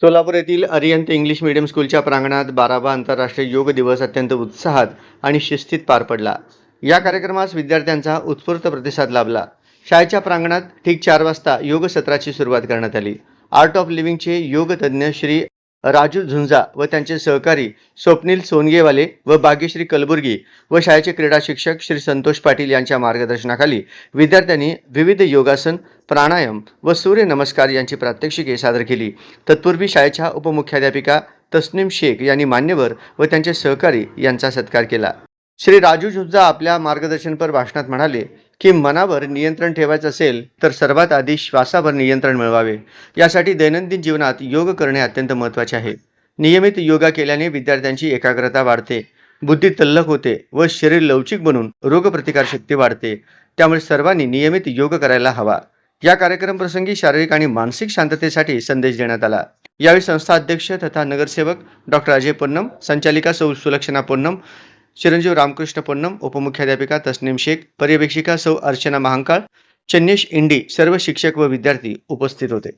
सोलापूर येथील Arihant English medium स्कूलच्या प्रांगणात 12वा आंतरराष्ट्रीय योग दिवस अत्यंत उत्साहात आणि शिस्तीत पार पडला. या कार्यक्रमास विद्यार्थ्यांचा उत्स्फूर्त प्रतिसाद लाभला. शाळेच्या प्रांगणात ठीक 4 वाजता योग सत्राची सुरुवात करण्यात आली. आर्ट ऑफ लिव्हिंगचे योग तज्ज्ञ श्री राजू झुंजा व त्यांचे सहकारी स्वप्नील सोनगेवाले व भाग्यश्री कलबुर्गी व शाळेचे क्रीडा शिक्षक श्री संतोष पाटील यांच्या मार्गदर्शनाखाली विद्यार्थ्यांनी विविध योगासन, प्राणायाम व सूर्यनमस्कार यांची प्रात्यक्षिके सादर केली. तत्पूर्वी शाळेच्या उपमुख्याध्यापिका तस्नीम शेख यांनी मान्यवर व त्यांचे सहकारी यांचा सत्कार केला. श्री राजू झुंजा आपल्या मार्गदर्शनपर भाषणात म्हणाले की मनावर नियंत्रण ठेवायचे असेल तर सर्वात आधी श्वासावर नियंत्रण मिळवावे. यासाठी दैनंदिन जीवनात योग करणे अत्यंत महत्त्वाचे आहे. नियमित योगा केल्याने विद्यार्थ्यांची एकाग्रता वाढते, बुद्धी तल्लख होते व शरीर लवचिक बनून रोगप्रतिकारशक्ती वाढते. त्यामुळे सर्वांनी नियमित योग करायला हवा. या कार्यक्रम प्रसंगी शारीरिक आणि मानसिक शांततेसाठी संदेश देण्यात आला. यावेळी संस्था अध्यक्ष तथा नगरसेवक डॉक्टर अजय पोन्नम, संचालिका सौ सुलक्षणा पोन्नम, चिरंजीव रामकृष्ण पोन्नम, उपमुख्याध्यापिका तस्नीम शेख, पर्यवेक्षिका सौ अर्चना महांकाळ, चन्नेश इंडी सर्व शिक्षक व विद्यार्थी उपस्थित होते.